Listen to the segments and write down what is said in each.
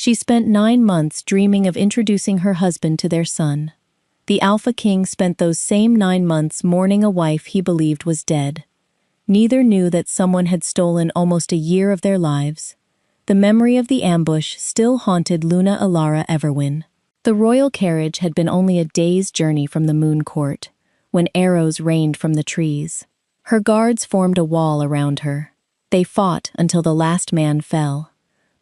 She spent 9 months dreaming of introducing her husband to their son. The Alpha King spent those same 9 months mourning a wife he believed was dead. Neither knew that someone had stolen almost a year of their lives. The memory of the ambush still haunted Luna Alara Everwin. The royal carriage had been only a day's journey from the moon court, when arrows rained from the trees. Her guards formed a wall around her. They fought until the last man fell.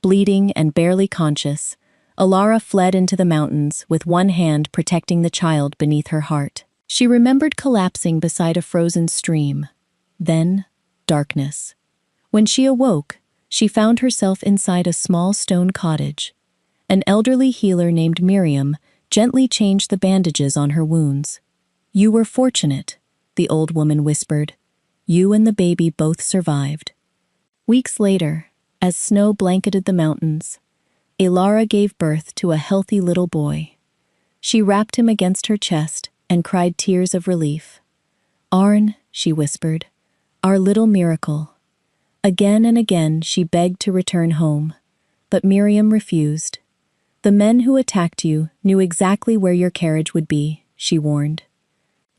Bleeding and barely conscious, Alara fled into the mountains with one hand protecting the child beneath her heart. She remembered collapsing beside a frozen stream. Then, darkness. When she awoke, she found herself inside a small stone cottage. An elderly healer named Miriam gently changed the bandages on her wounds. "You were fortunate," the old woman whispered. "You and the baby both survived." Weeks later, as snow blanketed the mountains, Alara gave birth to a healthy little boy. She wrapped him against her chest and cried tears of relief. "Arn," she whispered, "our little miracle." Again and again she begged to return home, but Miriam refused. "The men who attacked you knew exactly where your carriage would be," she warned.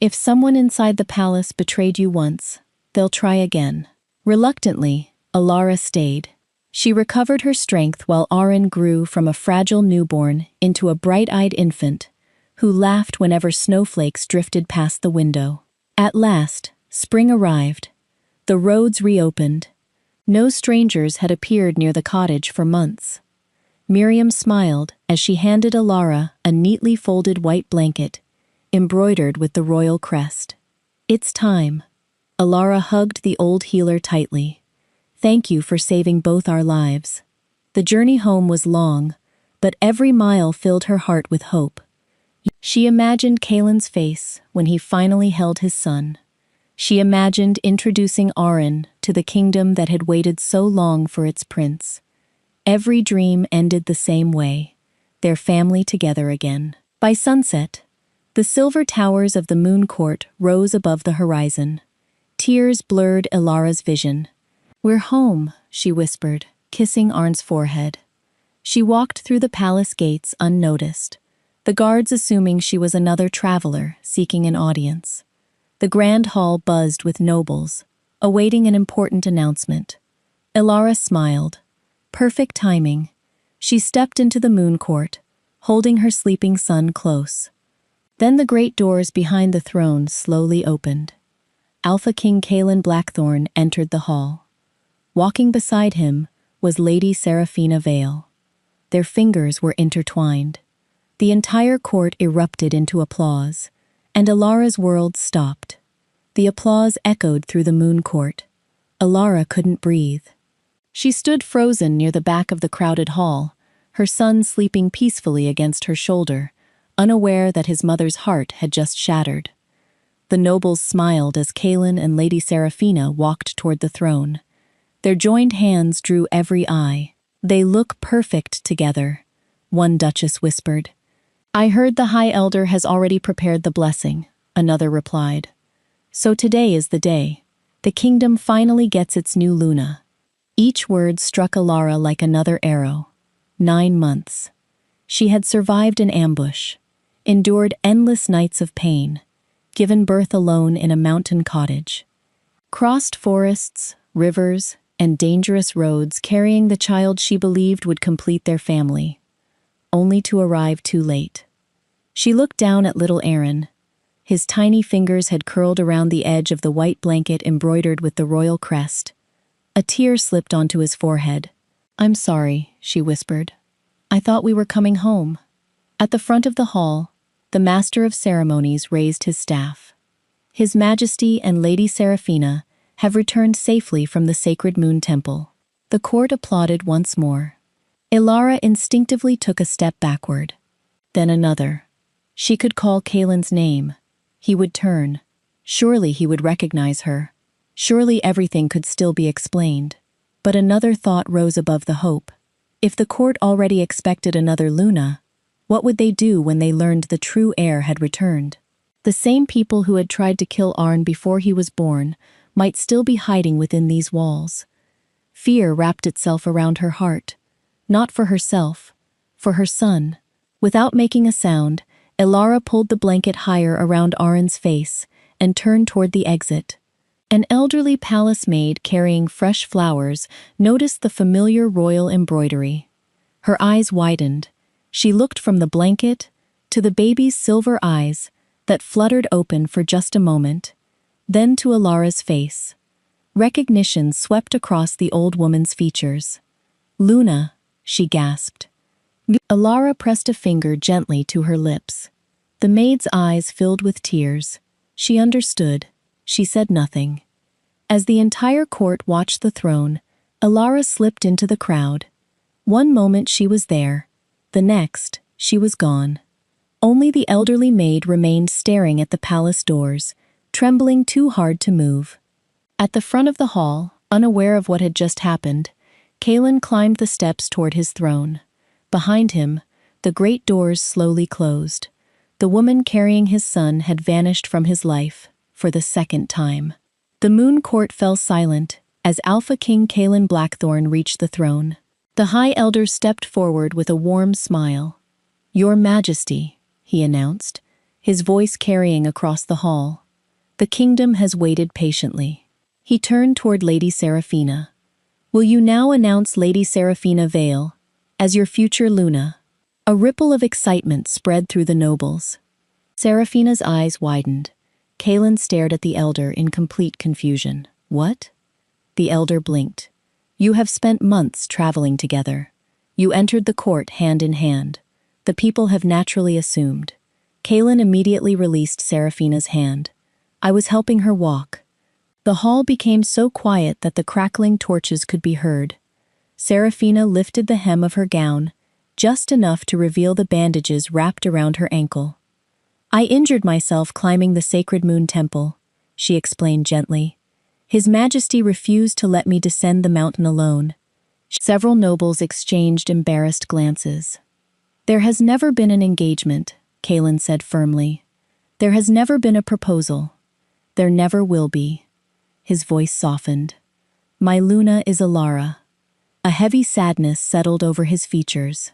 "If someone inside the palace betrayed you once, they'll try again." Reluctantly, Alara stayed. She recovered her strength while Arin grew from a fragile newborn into a bright-eyed infant who laughed whenever snowflakes drifted past the window. At last, spring arrived. The roads reopened. No strangers had appeared near the cottage for months. Miriam smiled as she handed Alara a neatly folded white blanket, embroidered with the royal crest. "It's time." Alara hugged the old healer tightly. "Thank you for saving both our lives." The journey home was long, but every mile filled her heart with hope. She imagined Kalen's face when he finally held his son. She imagined introducing Arin to the kingdom that had waited so long for its prince. Every dream ended the same way, their family together again. By sunset, the silver towers of the moon court rose above the horizon. Tears blurred Alara's vision. "We're home," she whispered, kissing Arn's forehead. She walked through the palace gates unnoticed, the guards assuming she was another traveler seeking an audience. The grand hall buzzed with nobles, awaiting an important announcement. Alara smiled. Perfect timing. She stepped into the moon court, holding her sleeping son close. Then the great doors behind the throne slowly opened. Alpha King Kalen Blackthorn entered the hall. Walking beside him was Lady Seraphina Vale. Their fingers were intertwined. The entire court erupted into applause, and Alara's world stopped. The applause echoed through the moon court. Alara couldn't breathe. She stood frozen near the back of the crowded hall, her son sleeping peacefully against her shoulder, unaware that his mother's heart had just shattered. The nobles smiled as Kalen and Lady Seraphina walked toward the throne. Their joined hands drew every eye. "They look perfect together," one duchess whispered. "I heard the High Elder has already prepared the blessing," another replied. "So today is the day. The kingdom finally gets its new Luna." Each word struck Alara like another arrow. 9 months. She had survived an ambush, endured endless nights of pain, given birth alone in a mountain cottage, crossed forests, rivers, and dangerous roads carrying the child she believed would complete their family, only to arrive too late. She looked down at little Aaron. His tiny fingers had curled around the edge of the white blanket embroidered with the royal crest. A tear slipped onto his forehead. "I'm sorry," she whispered. "I thought we were coming home." At the front of the hall, the master of ceremonies raised his staff. "His Majesty and Lady Seraphina have returned safely from the sacred moon temple." The court applauded once more. Alara instinctively took a step backward. Then another. She could call Kalen's name. He would turn. Surely he would recognize her. Surely everything could still be explained. But another thought rose above the hope. If the court already expected another Luna, what would they do when they learned the true heir had returned? The same people who had tried to kill Arn before he was born might still be hiding within these walls. Fear wrapped itself around her heart, not for herself, for her son. Without making a sound, Elara pulled the blanket higher around Aron's face and turned toward the exit. An elderly palace maid carrying fresh flowers noticed the familiar royal embroidery. Her eyes widened. She looked from the blanket to the baby's silver eyes that fluttered open for just a moment, then to Elara's face. Recognition swept across the old woman's features. "Luna," she gasped. Elara pressed a finger gently to her lips. The maid's eyes filled with tears. She understood. She said nothing. As the entire court watched the throne, Elara slipped into the crowd. One moment she was there. The next, she was gone. Only the elderly maid remained staring at the palace doors, trembling too hard to move. At the front of the hall, unaware of what had just happened, Kaelin climbed the steps toward his throne. Behind him, the great doors slowly closed. The woman carrying his son had vanished from his life, for the second time. The moon court fell silent as Alpha King Kaelin Blackthorn reached the throne. The High Elder stepped forward with a warm smile. "Your Majesty," he announced, his voice carrying across the hall. "The kingdom has waited patiently." He turned toward Lady Seraphina. "Will you now announce Lady Seraphina Vale as your future Luna?" A ripple of excitement spread through the nobles. Seraphina's eyes widened. Kaelin stared at the elder in complete confusion. "What?" The elder blinked. "You have spent months traveling together. You entered the court hand in hand. The people have naturally assumed." Kaelin immediately released Seraphina's hand. "I was helping her walk." The hall became so quiet that the crackling torches could be heard. Seraphina lifted the hem of her gown, just enough to reveal the bandages wrapped around her ankle. "I injured myself climbing the sacred moon temple," she explained gently. "His Majesty refused to let me descend the mountain alone." Several nobles exchanged embarrassed glances. "There has never been an engagement," Kaelin said firmly. "There has never been a proposal. There never will be." His voice softened. "My Luna is Elara." A heavy sadness settled over his features.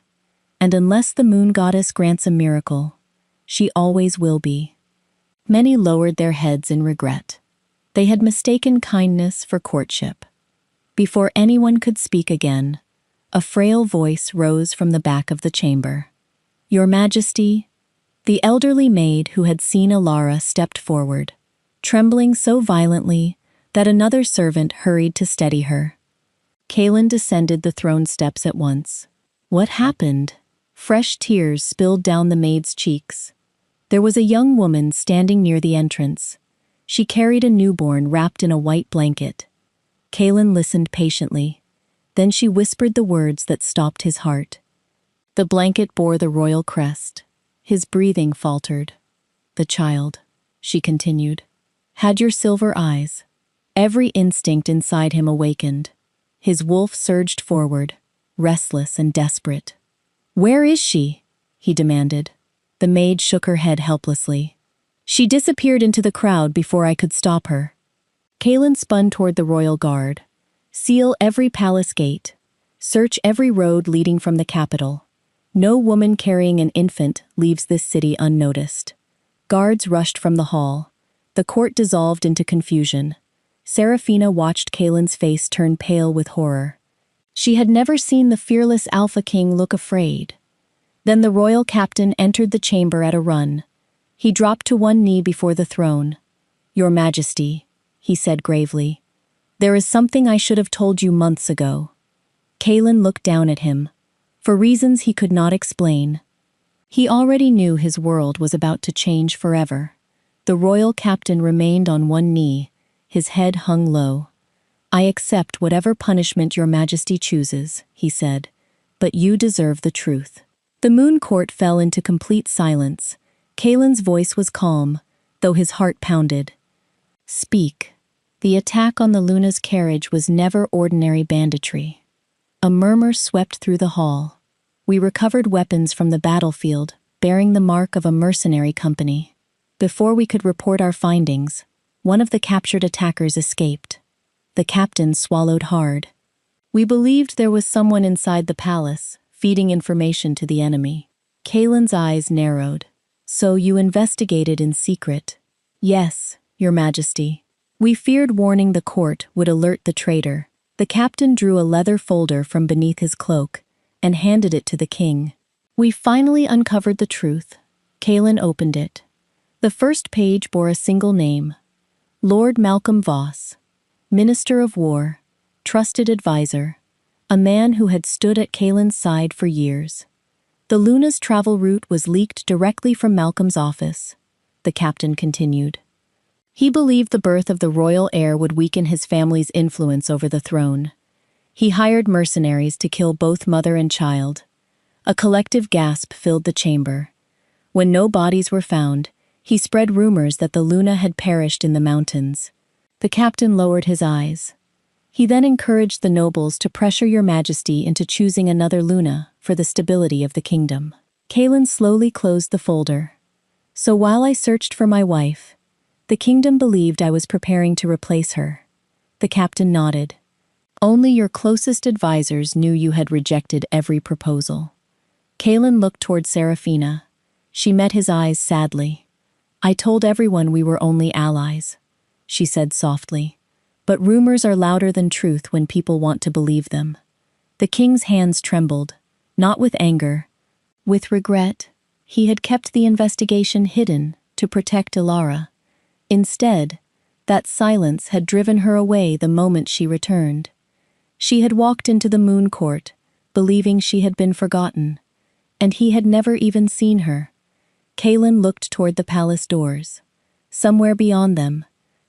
"And unless the moon goddess grants a miracle, she always will be." Many lowered their heads in regret. They had mistaken kindness for courtship. Before anyone could speak again, a frail voice rose from the back of the chamber. "Your Majesty." The elderly maid who had seen Elara stepped forward, trembling so violently that another servant hurried to steady her. Kaelin descended the throne steps at once. What happened? Fresh tears spilled down the maid's cheeks. There was a young woman standing near the entrance. She carried a newborn wrapped in a white blanket. Kaelin listened patiently. Then she whispered the words that stopped his heart. The blanket bore the royal crest. His breathing faltered. "The child," she continued, "had your silver eyes." Every instinct inside him awakened. His wolf surged forward, restless and desperate. "Where is she?" he demanded. The maid shook her head helplessly. "She disappeared into the crowd before I could stop her." Kaelin spun toward the royal guard. "Seal every palace gate. Search every road leading from the capital. No woman carrying an infant leaves this city unnoticed." Guards rushed from the hall. The court dissolved into confusion. Seraphina watched Kaelin's face turn pale with horror. She had never seen the fearless Alpha King look afraid. Then the royal captain entered the chamber at a run. He dropped to one knee before the throne. "Your Majesty," he said gravely, "there is something I should have told you months ago." Kaelin looked down at him, for reasons he could not explain. He already knew his world was about to change forever. The royal captain remained on one knee, his head hung low. "I accept whatever punishment your Majesty chooses," he said, "but you deserve the truth." The moon court fell into complete silence. Kaelin's voice was calm, though his heart pounded. "Speak." The attack on the Luna's carriage was never ordinary banditry. A murmur swept through the hall. "We recovered weapons from the battlefield, bearing the mark of a mercenary company. Before we could report our findings, one of the captured attackers escaped." The captain swallowed hard. "We believed there was someone inside the palace, feeding information to the enemy. Kaelin's eyes narrowed. So you investigated in secret? Yes, Your Majesty. We feared warning the court would alert the traitor. The captain drew a leather folder from beneath his cloak and handed it to the king. We finally uncovered the truth. Kaelin opened it. The first page bore a single name: Lord Malcolm Voss, Minister of War, trusted advisor, a man who had stood at Kaelin's side for years. The Luna's travel route was leaked directly from Malcolm's office, the captain continued. He believed the birth of the royal heir would weaken his family's influence over the throne. He hired mercenaries to kill both mother and child. A collective gasp filled the chamber. When no bodies were found, he spread rumors that the Luna had perished in the mountains. The captain lowered his eyes. He then encouraged the nobles to pressure Your Majesty into choosing another Luna for the stability of the kingdom. Kaelin slowly closed the folder. So while I searched for my wife, the kingdom believed I was preparing to replace her. The captain nodded. Only your closest advisors knew you had rejected every proposal. Kaelin looked toward Serafina. She met his eyes sadly. I told everyone we were only allies, she said softly. But rumors are louder than truth when people want to believe them. The king's hands trembled, not with anger, with regret. He had kept the investigation hidden to protect Ilara. Instead, that silence had driven her away the moment she returned. She had walked into the moon court, believing she had been forgotten, and he had never even seen her. Kaelin looked toward the palace doors. Somewhere beyond them,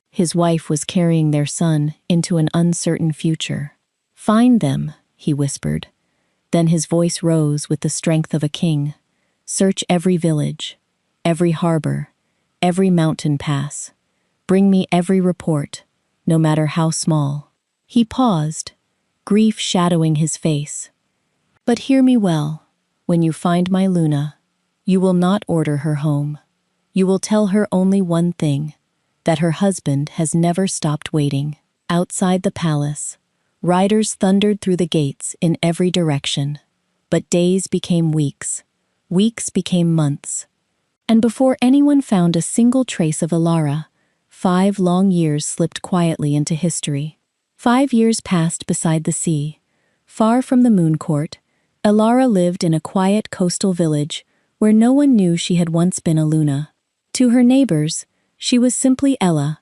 his wife was carrying their son into an uncertain future. Find them, he whispered. Then his voice rose with the strength of a king. Search every village, every harbor, every mountain pass. Bring me every report, no matter how small. He paused, grief shadowing his face. But hear me well. When you find my Luna, you will not order her home. You will tell her only one thing: that her husband has never stopped waiting. Outside the palace, riders thundered through the gates in every direction. But days became weeks. Weeks became months. And before anyone found a single trace of Ilara, 5 long years slipped quietly into history. 5 years passed beside the sea. Far from the moon court, Ilara lived in a quiet coastal village where no one knew she had once been a Luna. To her neighbors, she was simply Ella,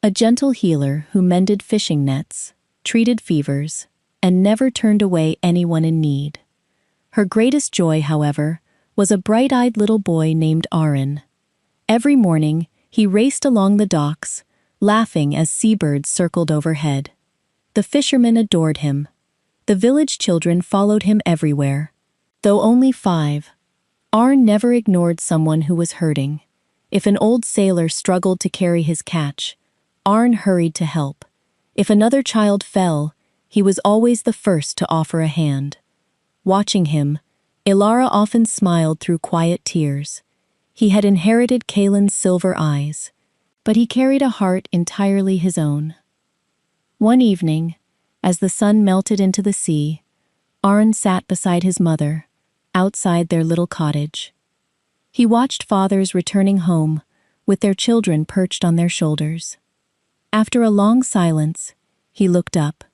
a gentle healer who mended fishing nets, treated fevers, and never turned away anyone in need. Her greatest joy, however, was a bright-eyed little boy named Aaron. Every morning, he raced along the docks, laughing as seabirds circled overhead. The fishermen adored him. The village children followed him everywhere. Though only 5, Aaron never ignored someone who was hurting. If an old sailor struggled to carry his catch, Aaron hurried to help. If another child fell, he was always the first to offer a hand. Watching him, Ilara often smiled through quiet tears. He had inherited Kaelin's silver eyes, but he carried a heart entirely his own. One evening, as the sun melted into the sea, Aaron sat beside his mother, outside their little cottage. He watched fathers returning home, with their children perched on their shoulders. After a long silence, he looked up.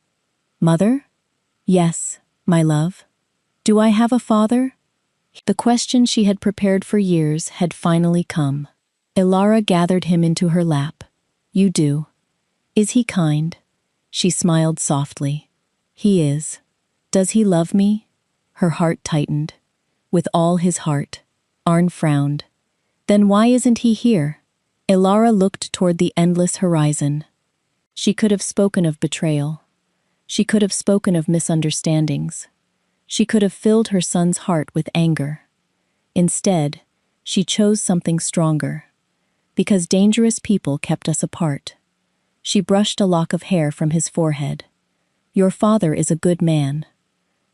Mother? Yes, my love. Do I have a father? The question she had prepared for years had finally come. Ilara gathered him into her lap. You do. Is he kind? She smiled softly. He is. Does he love me? Her heart tightened. With all his heart. Aaron frowned. Then why isn't he here? Ilara looked toward the endless horizon. She could have spoken of betrayal. She could have spoken of misunderstandings. She could have filled her son's heart with anger. Instead, she chose something stronger. Because dangerous people kept us apart. She brushed a lock of hair from his forehead. Your father is a good man.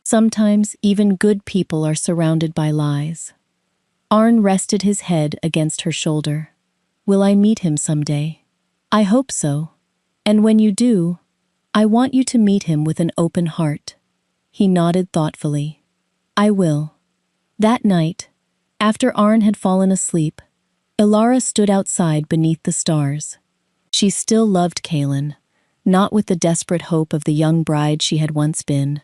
Sometimes even good people are surrounded by lies. Aaron rested his head against her shoulder. Will I meet him someday? I hope so. And when you do, I want you to meet him with an open heart. He nodded thoughtfully. I will. That night, after Arn had fallen asleep, Ilara stood outside beneath the stars. She still loved Kaelin, not with the desperate hope of the young bride she had once been,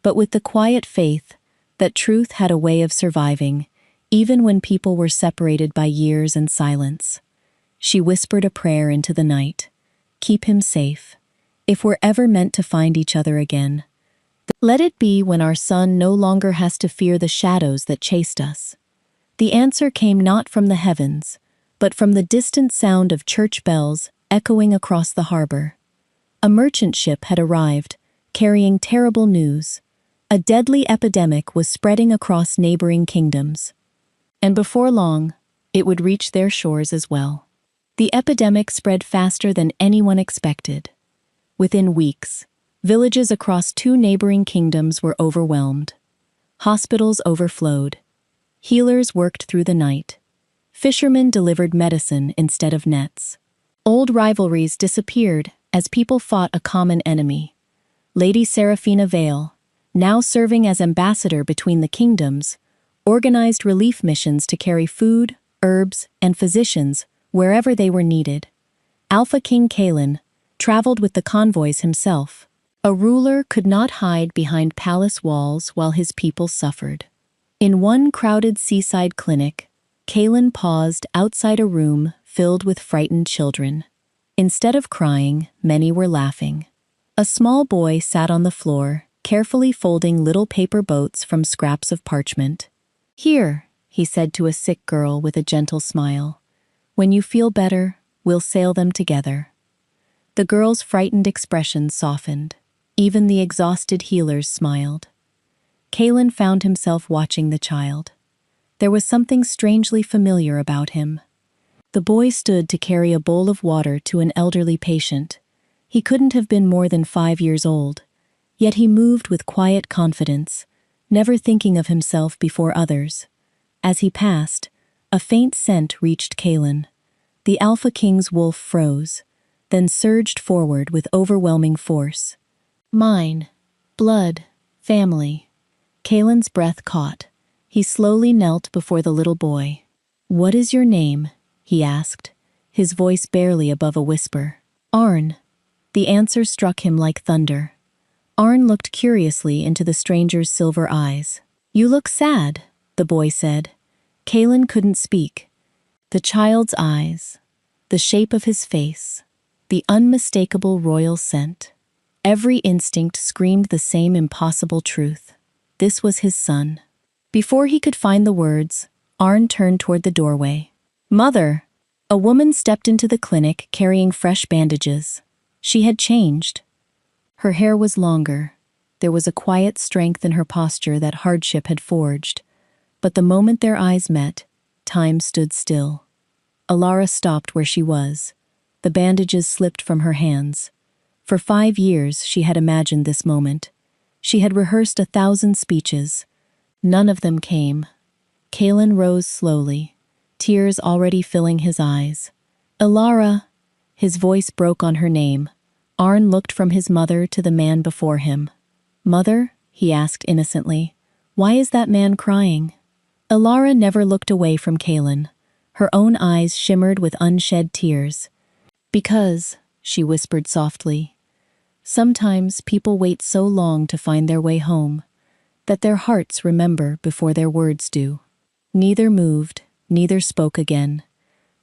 but with the quiet faith that truth had a way of surviving, even when people were separated by years and silence. She whispered a prayer into the night. Keep him safe. If we're ever meant to find each other again, let it be when our son no longer has to fear the shadows that chased us. The answer came not from the heavens, but from the distant sound of church bells echoing across the harbor. A merchant ship had arrived, carrying terrible news. A deadly epidemic was spreading across neighboring kingdoms. And before long, it would reach their shores as well. The epidemic spread faster than anyone expected. Within weeks, villages across 2 neighboring kingdoms were overwhelmed. Hospitals overflowed. Healers worked through the night. Fishermen delivered medicine instead of nets. Old rivalries disappeared as people fought a common enemy. Lady Seraphina Vale, now serving as ambassador between the kingdoms, organized relief missions to carry food, herbs, and physicians wherever they were needed. Alpha King Kaelin traveled with the convoys himself. A ruler could not hide behind palace walls while his people suffered. In one crowded seaside clinic, Kaelin paused outside a room filled with frightened children. Instead of crying, many were laughing. A small boy sat on the floor, carefully folding little paper boats from scraps of parchment. "Here," he said to a sick girl with a gentle smile. "When you feel better, we'll sail them together." The girl's frightened expression softened. Even the exhausted healers smiled. Kaelin found himself watching the child. There was something strangely familiar about him. The boy stood to carry a bowl of water to an elderly patient. He couldn't have been more than 5 years old, yet he moved with quiet confidence, never thinking of himself before others. As he passed, a faint scent reached Kaelin. The Alpha King's wolf froze, then surged forward with overwhelming force. Mine, blood, family. Kaelin's breath caught. He slowly knelt before the little boy. "What is your name?" he asked, his voice barely above a whisper. "Arn." The answer struck him like thunder. Arn looked curiously into the stranger's silver eyes. "You look sad," the boy said. Kaelin couldn't speak. The child's eyes, the shape of his face, the unmistakable royal scent. Every instinct screamed the same impossible truth. This was his son. Before he could find the words, Arn turned toward the doorway. "Mother!" A woman stepped into the clinic carrying fresh bandages. She had changed. Her hair was longer. There was a quiet strength in her posture that hardship had forged. But the moment their eyes met, time stood still. Ilara stopped where she was. The bandages slipped from her hands. For 5 years she had imagined this moment. She had rehearsed 1,000 speeches. None of them came. Kaelin rose slowly, tears already filling his eyes. "Ilara!" His voice broke on her name. Arn looked from his mother to the man before him. "Mother?" he asked innocently. "Why is that man crying?" Ilara never looked away from Kaelin. Her own eyes shimmered with unshed tears. "Because," she whispered softly, "sometimes people wait so long to find their way home that their hearts remember before their words do." Neither moved, neither spoke again.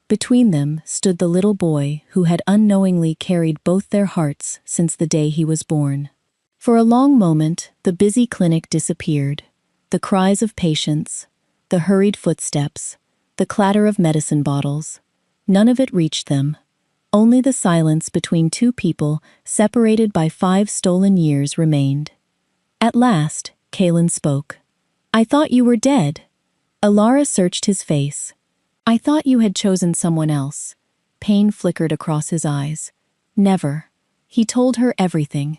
Between them stood the little boy who had unknowingly carried both their hearts since the day he was born. For a long moment, the busy clinic disappeared. The cries of patients, the hurried footsteps, the clatter of medicine bottles. None of it reached them. Only the silence between 2 people separated by 5 stolen years remained. At last, Kaelin spoke. "I thought you were dead." Ilara searched his face. "I thought you had chosen someone else." Pain flickered across his eyes. "Never." He told her everything.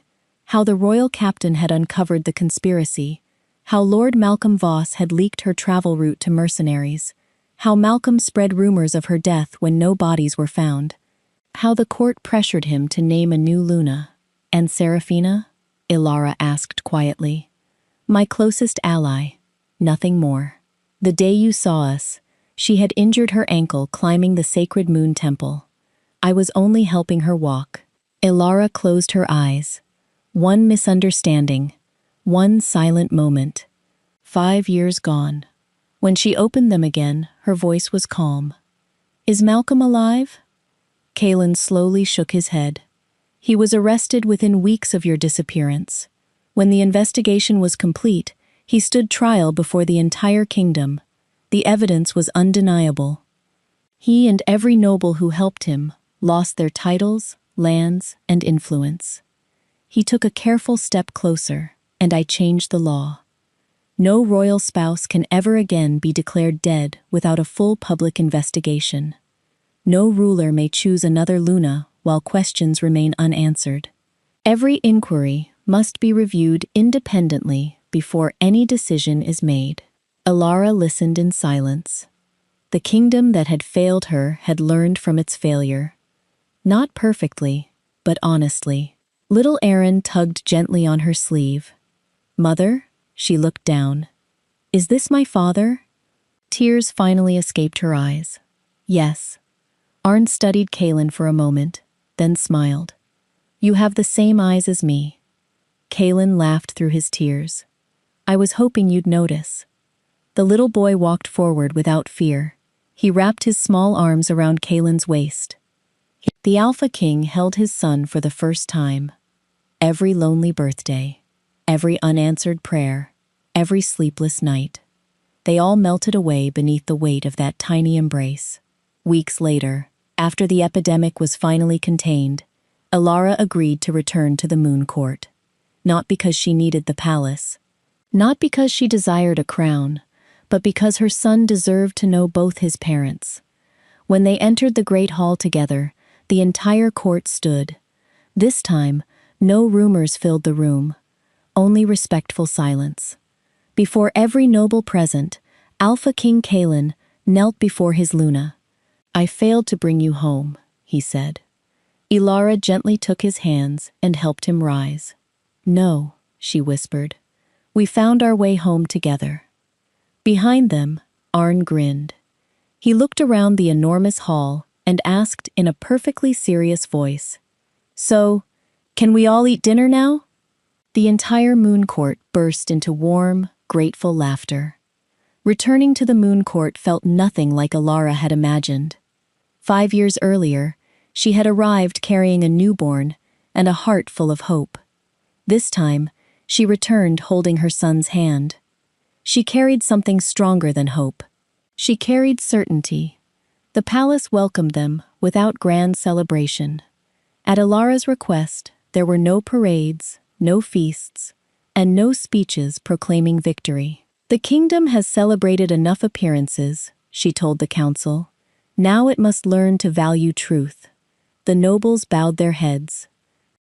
How the royal captain had uncovered the conspiracy. How Lord Malcolm Voss had leaked her travel route to mercenaries. How Malcolm spread rumors of her death when no bodies were found. How the court pressured him to name a new Luna. "And Seraphina?" Ilara asked quietly. "My closest ally. nothing more. The day you saw us, she had injured her ankle climbing the sacred moon temple. I was only helping her walk. Ilara closed her eyes. One misunderstanding, one silent moment. 5 years gone. When she opened them again, her voice was calm. Is Malcolm alive? Kalen slowly shook his head. He was arrested within weeks of your disappearance. When the investigation was complete, he stood trial before the entire kingdom. The evidence was undeniable. He and every noble who helped him lost their titles, lands, and influence. He took a careful step closer, and I changed the law. No royal spouse can ever again be declared dead without a full public investigation. No ruler may choose another Luna while questions remain unanswered. Every inquiry must be reviewed independently before any decision is made. Ilara listened in silence. The kingdom that had failed her had learned from its failure. Not perfectly, but honestly. Little Erin tugged gently on her sleeve. Mother? She looked down. Is this my father? Tears finally escaped her eyes. Yes. Arn studied Kalen for a moment, then smiled. You have the same eyes as me. Kalen laughed through his tears. I was hoping you'd notice. The little boy walked forward without fear. He wrapped his small arms around Kalen's waist. The Alpha King held his son for the first time. Every lonely birthday, every unanswered prayer, every sleepless night. They all melted away beneath the weight of that tiny embrace. Weeks later, after the epidemic was finally contained, Ilara agreed to return to the Moon Court. Not because she needed the palace, not because she desired a crown, but because her son deserved to know both his parents. When they entered the Great Hall together, the entire court stood. This time, no rumors filled the room, only respectful silence. Before every noble present, Alpha King Kalen knelt before his Luna. I failed to bring you home, he said. Ilara gently took his hands and helped him rise. No, she whispered. We found our way home together. Behind them, Arn grinned. He looked around the enormous hall and asked in a perfectly serious voice, So, can we all eat dinner now? The entire Moon Court burst into warm, grateful laughter. Returning to the Moon Court felt nothing like Ilara had imagined. 5 years earlier, she had arrived carrying a newborn and a heart full of hope. This time, she returned holding her son's hand. She carried something stronger than hope. She carried certainty. The palace welcomed them without grand celebration. At Ilara's request, there were no parades, no feasts, and no speeches proclaiming victory. The kingdom has celebrated enough appearances, she told the council. Now it must learn to value truth. The nobles bowed their heads.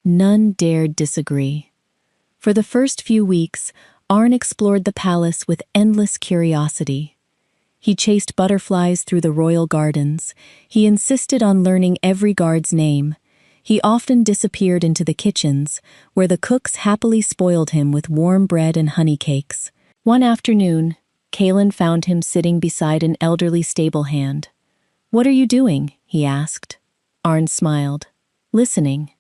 None dared disagree. For the first few weeks, Arn explored the palace with endless curiosity. He chased butterflies through the royal gardens. He insisted on learning every guard's name. He often disappeared into the kitchens, where the cooks happily spoiled him with warm bread and honey cakes. One afternoon, Kalen found him sitting beside an elderly stable hand. What are you doing? He asked. Arn smiled. Listening.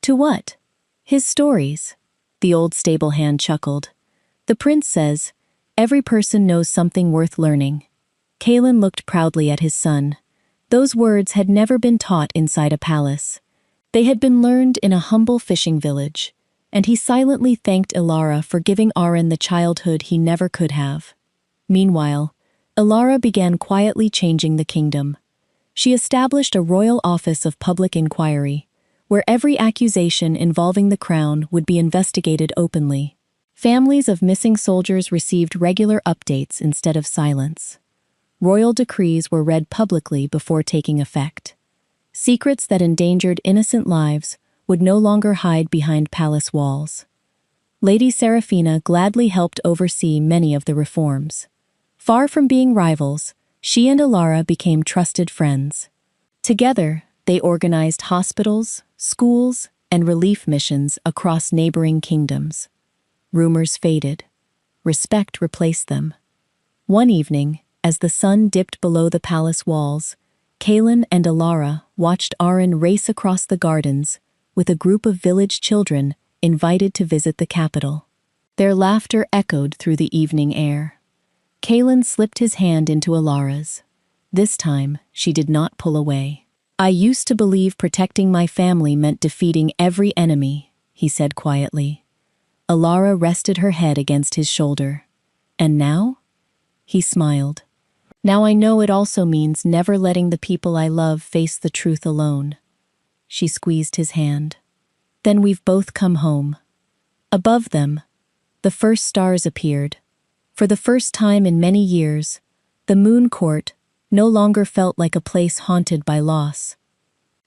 To what? His stories. The old stable hand chuckled. The prince says, every person knows something worth learning. Kalen looked proudly at his son. Those words had never been taught inside a palace. They had been learned in a humble fishing village, and he silently thanked Ilara for giving Arn the childhood he never could have. Meanwhile, Ilara began quietly changing the kingdom. She established a royal office of public inquiry, where every accusation involving the crown would be investigated openly. Families of missing soldiers received regular updates instead of silence. Royal decrees were read publicly before taking effect. Secrets that endangered innocent lives would no longer hide behind palace walls. Lady Serafina gladly helped oversee many of the reforms. Far from being rivals, she and Ilara became trusted friends. Together, they organized hospitals, schools, and relief missions across neighboring kingdoms. Rumors faded. Respect replaced them. One evening, as the sun dipped below the palace walls, Kaelin and Alara watched Arin race across the gardens with a group of village children invited to visit the capital. Their laughter echoed through the evening air. Kaelin slipped his hand into Alara's. This time, she did not pull away. "I used to believe protecting my family meant defeating every enemy," he said quietly. Alara rested her head against his shoulder. "And now?" He smiled. "Now I know it also means never letting the people I love face the truth alone." She squeezed his hand. "Then we've both come home." Above them, the first stars appeared. For the first time in many years, the moon court no longer felt like a place haunted by loss.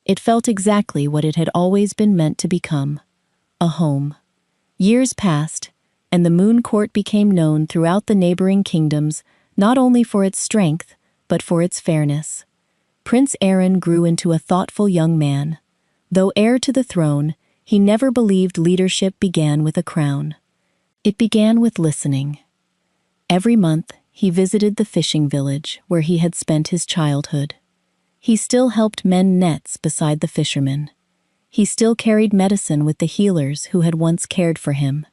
It felt exactly what it had always been meant to become, a home. Years passed, and the moon court became known throughout the neighboring kingdoms not only for its strength, but for its fairness. Prince Arin grew into a thoughtful young man. Though heir to the throne, he never believed leadership began with a crown. It began with listening. Every month, he visited the fishing village where he had spent his childhood. He still helped mend nets beside the fishermen. He still carried medicine with the healers who had once cared for him.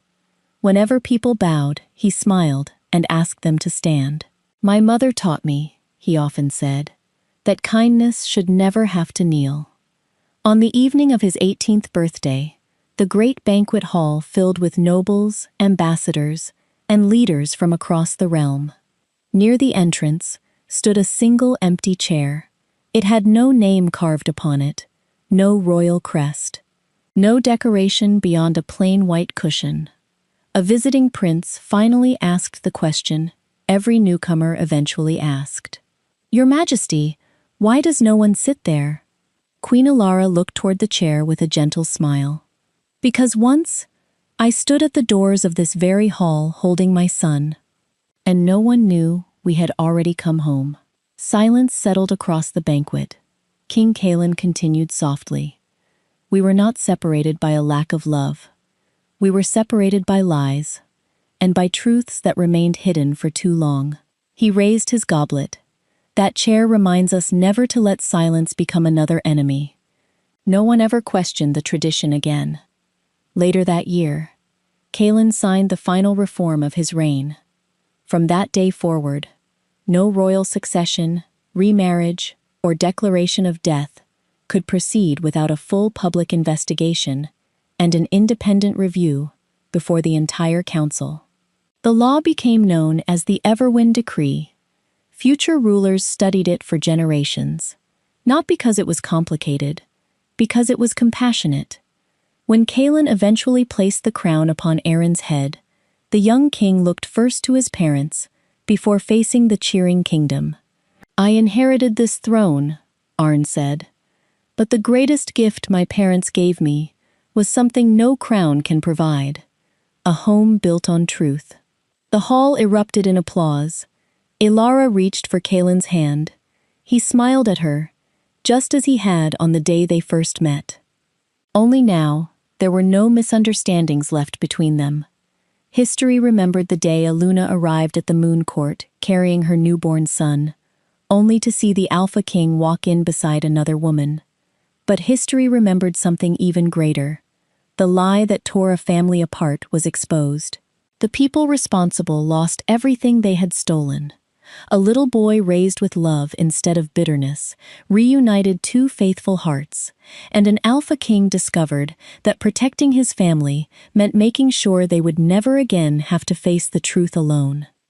Whenever people bowed, he smiled and asked them to stand. "My mother taught me," he often said, "that kindness should never have to kneel." On the evening of his 18th birthday, the great banquet hall filled with nobles, ambassadors, and leaders from across the realm. Near the entrance stood a single empty chair. It had no name carved upon it, no royal crest, no decoration beyond a plain white cushion. A visiting prince finally asked the question every newcomer eventually asked. "Your Majesty, why does no one sit there?" Queen Alara looked toward the chair with a gentle smile. "Because once, I stood at the doors of this very hall holding my son, and no one knew we had already come home." Silence settled across the banquet. King Kaelin continued softly. "We were not separated by a lack of love. We were separated by lies, and by truths that remained hidden for too long." He raised his goblet. "That chair reminds us never to let silence become another enemy." No one ever questioned the tradition again. Later that year, Kaelin signed the final reform of his reign. From that day forward, no royal succession, remarriage, or declaration of death could proceed without a full public investigation and an independent review before the entire council. The law became known as the Everwin Decree. Future rulers studied it for generations, not because it was complicated, because it was compassionate. When Kaelin eventually placed the crown upon Arin's head, the young king looked first to his parents before facing the cheering kingdom. "I inherited this throne," Arin said, "but the greatest gift my parents gave me was something no crown can provide, a home built on truth." The hall erupted in applause. Alara reached for Kaelin's hand. He smiled at her, just as he had on the day they first met. Only now, there were no misunderstandings left between them. History remembered the day Aluna arrived at the moon court carrying her newborn son, only to see the Alpha King walk in beside another woman. But history remembered something even greater. The lie that tore a family apart was exposed. The people responsible lost everything they had stolen. A little boy raised with love instead of bitterness reunited two faithful hearts, and an Alpha King discovered that protecting his family meant making sure they would never again have to face the truth alone.